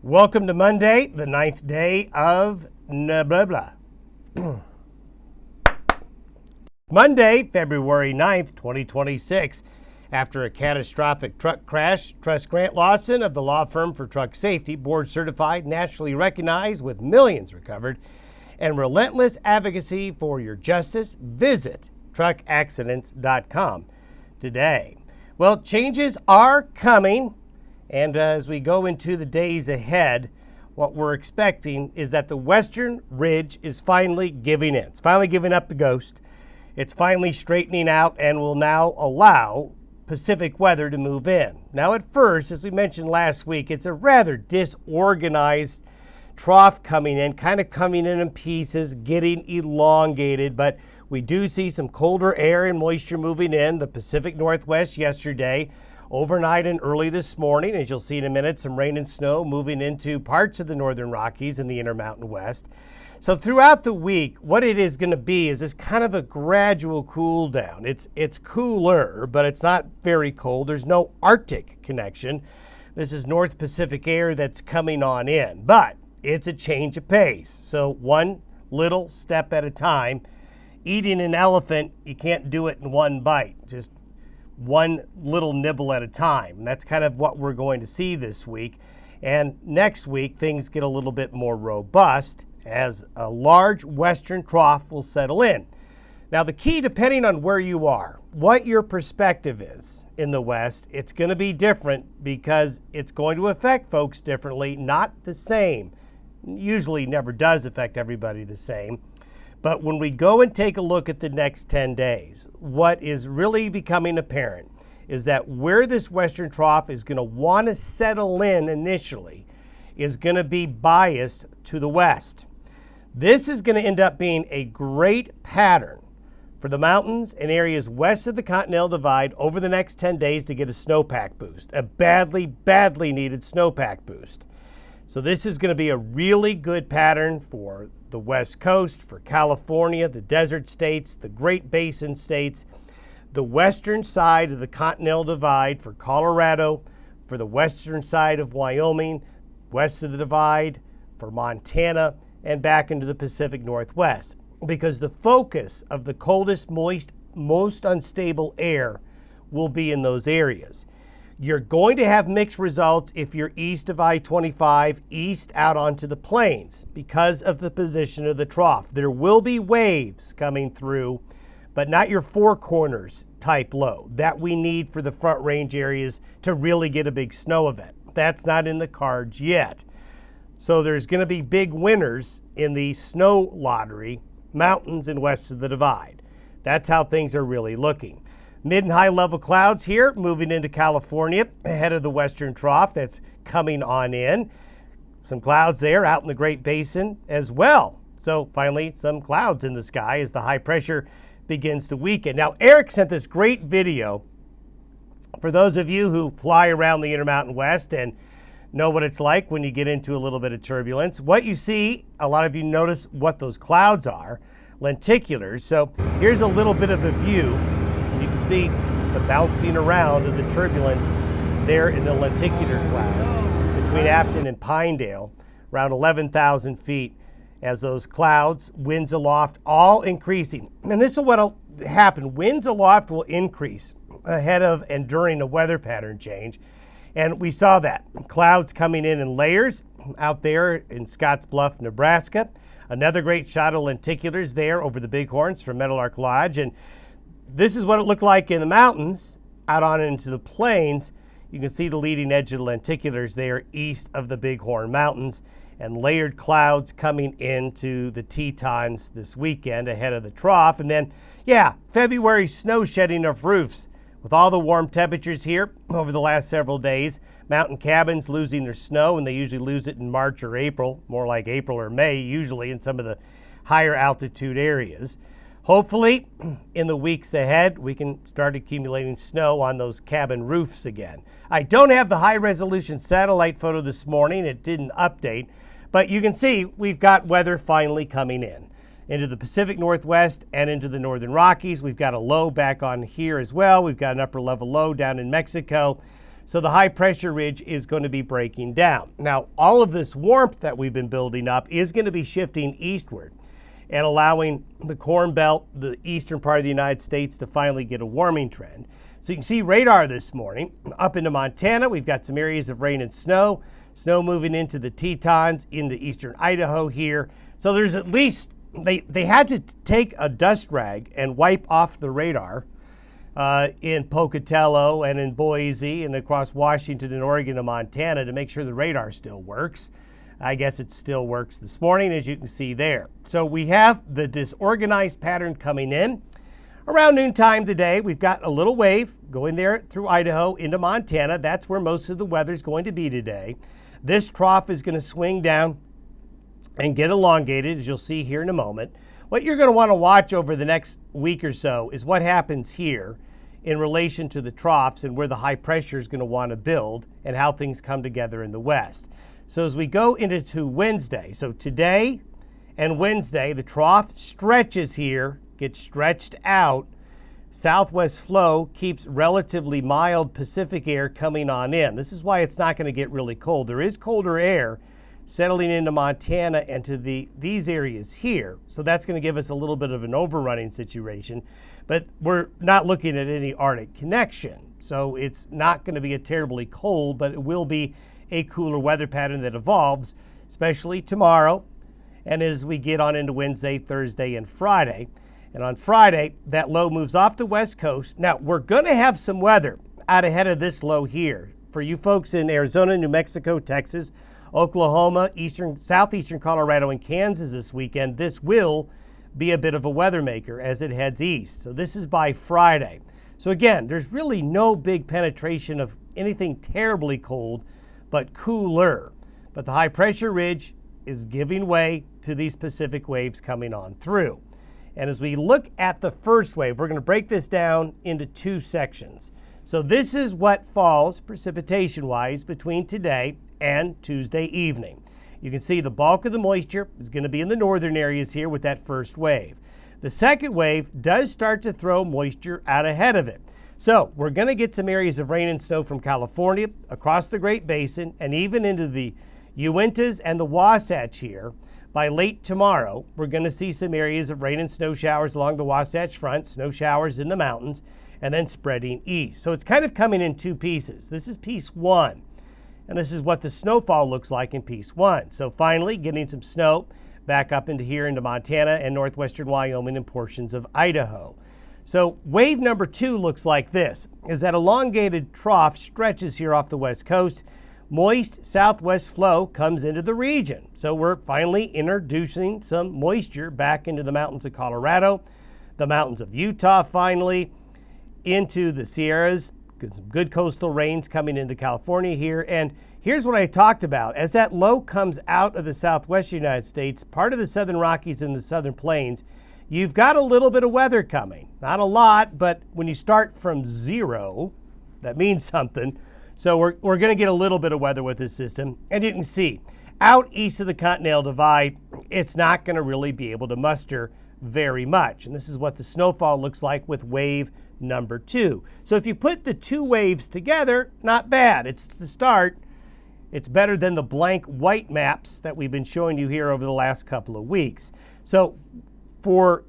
Welcome to Monday, the 9th day of blah blah. Monday, February 9th, 2026. After a catastrophic truck crash, trust Grant Lawson of the law firm for truck safety, board certified, nationally recognized with millions recovered, and relentless advocacy for your justice. Visit truckaccidents.com today. Well, changes are coming. And as we go into the days ahead, what we're expecting is that the western ridge is finally giving in. It's finally giving up the ghost. It's finally straightening out and will now allow Pacific weather to move in. Now at first, as we mentioned last week, it's a rather disorganized trough coming in, kind of coming in pieces, getting elongated, but we do see some colder air and moisture moving in. The Pacific Northwest yesterday, overnight and early this morning, as you'll see in a minute, some rain and snow moving into parts of the northern Rockies and the Intermountain West. So throughout the week, what it is going to be is this kind of a gradual cool down. It's cooler, but it's not very cold. There's no Arctic connection. This is North Pacific air that's coming on in, but it's a change of pace. So one little step at a time. Eating an elephant, you can't do it in one bite. Just one little nibble at a time. And that's kind of what we're going to see this week. And next week, things get a little bit more robust as a large western trough will settle in. Now, the key, depending on where you are, what your perspective is in the West, it's going to be different because it's going to affect folks differently, not the same. Usually never does affect everybody the same. But when we go and take a look at the next 10 days, what is really becoming apparent is that where this western trough is going to want to settle in initially is going to be biased to the west. This is going to end up being a great pattern for the mountains and areas west of the Continental Divide over the next 10 days to get a snowpack boost, a badly, badly needed snowpack boost. So this is going to be a really good pattern for the West Coast, for California, the desert states, the Great Basin states, the western side of the Continental Divide for Colorado, for the western side of Wyoming, west of the Divide, for Montana, and back into the Pacific Northwest. Because the focus of the coldest, moist, most unstable air will be in those areas. You're going to have mixed results if you're east of I-25, east out onto the plains because of the position of the trough. There will be waves coming through, but not your four corners type low that we need for the front range areas to really get a big snow event. That's not in the cards yet. So there's going to be big winners in the snow lottery, mountains and west of the Divide. That's how things are really looking. Mid and high level clouds here moving into California ahead of the western trough that's coming on in. Some clouds there out in the Great Basin as well. So finally some clouds in the sky as the high pressure begins to weaken. Now Eric sent this great video for those of you who fly around the Intermountain West and know what it's like when you get into a little bit of turbulence. What you see, a lot of you notice what those clouds are, lenticulars. So here's a little bit of a view. You can see the bouncing around of the turbulence there in the lenticular clouds between Afton and Pinedale, around 11,000 feet, as those clouds, winds aloft, all increasing. And this is what will happen. Winds aloft will increase ahead of and during a weather pattern change. And we saw that. Clouds coming in layers out there in Scottsbluff, Nebraska. Another great shot of lenticulars there over the Bighorns from Meadowlark Lodge. And this is what it looked like in the mountains, out on into the plains. You can see the leading edge of the lenticulars there east of the Bighorn Mountains and layered clouds coming into the Tetons this weekend ahead of the trough. And then, February snow shedding of roofs with all the warm temperatures here over the last several days. Mountain cabins losing their snow, and they usually lose it in March or April, more like April or May usually in some of the higher altitude areas. Hopefully, in the weeks ahead, we can start accumulating snow on those cabin roofs again. I don't have the high-resolution satellite photo this morning. It didn't update. But you can see we've got weather finally coming in into the Pacific Northwest and into the northern Rockies. We've got a low back on here as well. We've got an upper-level low down in Mexico. So the high pressure ridge is going to be breaking down. Now, all of this warmth that we've been building up is going to be shifting eastward and allowing the Corn Belt, the eastern part of the United States, to finally get a warming trend. So you can see radar this morning up into Montana. We've got some areas of rain and snow. Snow moving into the Tetons, into eastern Idaho here. So there's at least, they had to take a dust rag and wipe off the radar in Pocatello and in Boise and across Washington and Oregon and Montana to make sure the radar still works. I guess it still works this morning, as you can see there. So we have the disorganized pattern coming in. Around noontime today, we've got a little wave going there through Idaho into Montana. That's where most of the weather's going to be today. This trough is going to swing down and get elongated, as you'll see here in a moment. What you're going to want to watch over the next week or so is what happens here in relation to the troughs and where the high pressure is going to want to build and how things come together in the west. So as we go into Wednesday, so today and Wednesday, the trough stretches here, gets stretched out. Southwest flow keeps relatively mild Pacific air coming on in. This is why it's not going to get really cold. There is colder air settling into Montana and to these areas here. So that's going to give us a little bit of an overrunning situation. But we're not looking at any Arctic connection. So it's not going to be a terribly cold, but it will be a cooler weather pattern that evolves, especially tomorrow and as we get on into Wednesday, Thursday, and Friday. And on Friday, that low moves off the west coast. Now, we're going to have some weather out ahead of this low here. For you folks in Arizona, New Mexico, Texas, Oklahoma, southeastern Colorado, and Kansas this weekend, this will be a bit of a weather maker as it heads east. So this is by Friday. So again, there's really no big penetration of anything terribly cold, but cooler. But the high pressure ridge is giving way to these Pacific waves coming on through. And as we look at the first wave, we're going to break this down into two sections. So this is what falls precipitation-wise between today and Tuesday evening. You can see the bulk of the moisture is going to be in the northern areas here with that first wave. The second wave does start to throw moisture out ahead of it. So we're going to get some areas of rain and snow from California, across the Great Basin, and even into the Uintas and the Wasatch here. By late tomorrow, we're going to see some areas of rain and snow showers along the Wasatch Front, snow showers in the mountains, and then spreading east. So it's kind of coming in two pieces. This is piece one, and this is what the snowfall looks like in piece one. So finally, getting some snow back up into here into Montana and northwestern Wyoming and portions of Idaho. So wave number two looks like this, as that elongated trough stretches here off the west coast. Moist southwest flow comes into the region. So we're finally introducing some moisture back into the mountains of Colorado, the mountains of Utah finally, into the Sierras. Some good coastal rains coming into California here. And here's what I talked about. As that low comes out of the southwest United States, part of the southern Rockies and the southern plains, you've got a little bit of weather coming. Not a lot, but when you start from zero, that means something. So we're going to get a little bit of weather with this system. And you can see, out east of the Continental Divide, it's not going to really be able to muster very much. And this is what the snowfall looks like with wave number two. So if you put the two waves together, not bad. It's the start. It's better than the blank white maps that we've been showing you here over the last couple of weeks. So for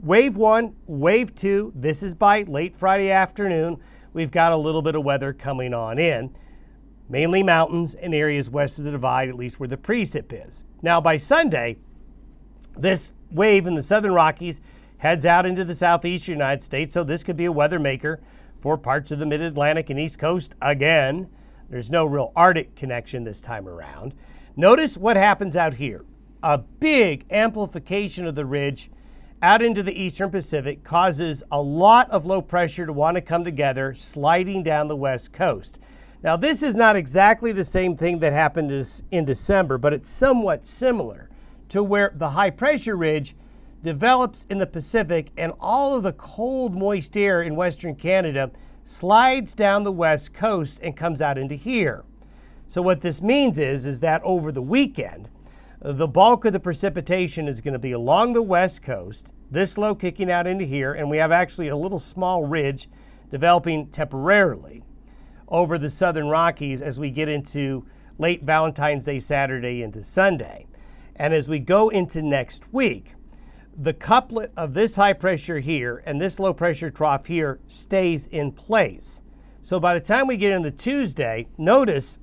wave one, wave two, this is by late Friday afternoon. We've got a little bit of weather coming on in, mainly mountains and areas west of the divide, at least where the precip is. Now by Sunday, this wave in the southern Rockies heads out into the southeastern United States, so this could be a weather maker for parts of the mid-Atlantic and East Coast again. There's no real Arctic connection this time around. Notice what happens out here. A big amplification of the ridge out into the eastern Pacific causes a lot of low pressure to want to come together, sliding down the west coast. Now, this is not exactly the same thing that happened in December, but it's somewhat similar to where the high pressure ridge develops in the Pacific and all of the cold, moist air in Western Canada slides down the west coast and comes out into here. So what this means is that over the weekend, the bulk of the precipitation is going to be along the west coast, this low kicking out into here, and we have actually a little small ridge developing temporarily over the southern Rockies as we get into late Valentine's Day Saturday into Sunday. And as we go into next week, the couplet of this high pressure here and this low pressure trough here stays in place. So by the time we get into Tuesday, notice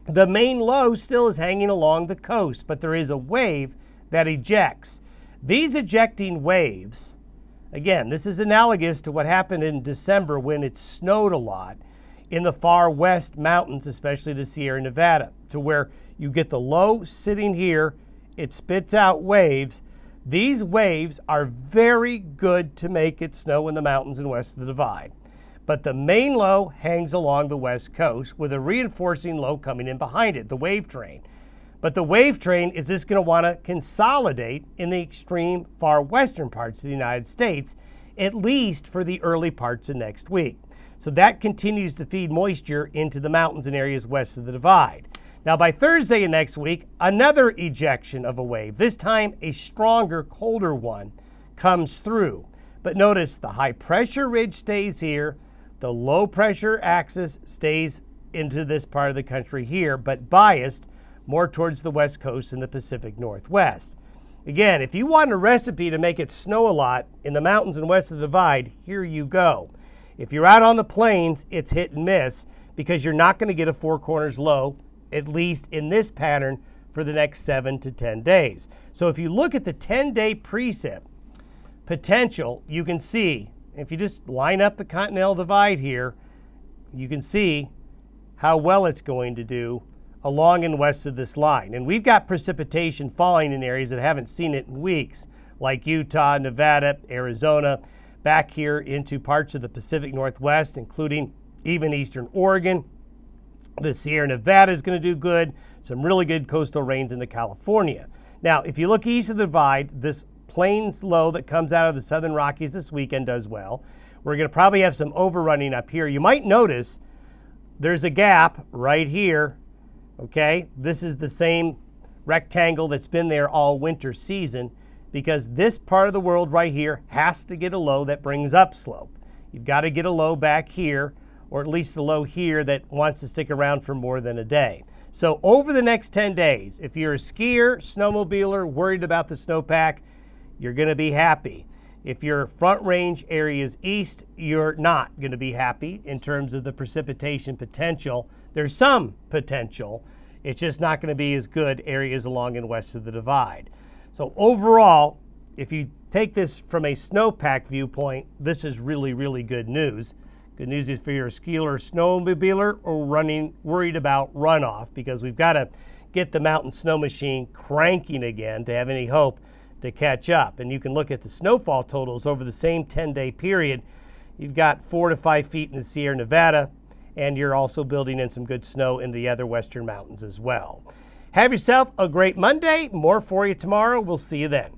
the main low still is hanging along the coast, but there is a wave that ejects. These ejecting waves, again, this is analogous to what happened in December when it snowed a lot in the far west mountains, especially the Sierra Nevada, to where you get the low sitting here, it spits out waves. These waves are very good to make it snow in the mountains and west of the divide. But the main low hangs along the west coast with a reinforcing low coming in behind it, the wave train. But the wave train is just going to want to consolidate in the extreme far western parts of the United States, at least for the early parts of next week. So that continues to feed moisture into the mountains and areas west of the divide. Now by Thursday of next week, another ejection of a wave, this time a stronger, colder one, comes through. But notice the high pressure ridge stays here, the low pressure axis stays into this part of the country here, but biased more towards the west coast and the Pacific Northwest. Again, if you want a recipe to make it snow a lot in the mountains and west of the divide, here you go. If you're out on the plains, it's hit and miss because you're not going to get a four corners low, at least in this pattern, for the next 7 to 10 days. So if you look at the 10-day precip potential, you can see, if you just line up the continental divide here, you can see how well it's going to do along and west of this line. And we've got precipitation falling in areas that haven't seen it in weeks, like Utah, Nevada, Arizona, back here into parts of the Pacific Northwest, including even eastern Oregon. The Sierra Nevada is going to do good. Some really good coastal rains into California. Now, if you look east of the divide, this plains low that comes out of the southern Rockies this weekend does well. We're going to probably have some overrunning up here. You might notice there's a gap right here. Okay, this is the same rectangle that's been there all winter season because this part of the world right here has to get a low that brings upslope. You've got to get a low back here, or at least a low here that wants to stick around for more than a day. So over the next 10 days, if you're a skier, snowmobiler, worried about the snowpack, you're going to be happy. If your front range areas east, you're not going to be happy in terms of the precipitation potential. There's some potential. It's just not going to be as good areas along and west of the divide. So overall, if you take this from a snowpack viewpoint, this is really, really good news. Good news is for your skier or snowmobiler or worried about runoff, because we've got to get the mountain snow machine cranking again to have any hope to catch up. And you can look at the snowfall totals over the same 10-day period. You've got 4 to 5 feet in the Sierra Nevada, and you're also building in some good snow in the other western mountains as well. Have yourself a great Monday. More for you tomorrow. We'll see you then.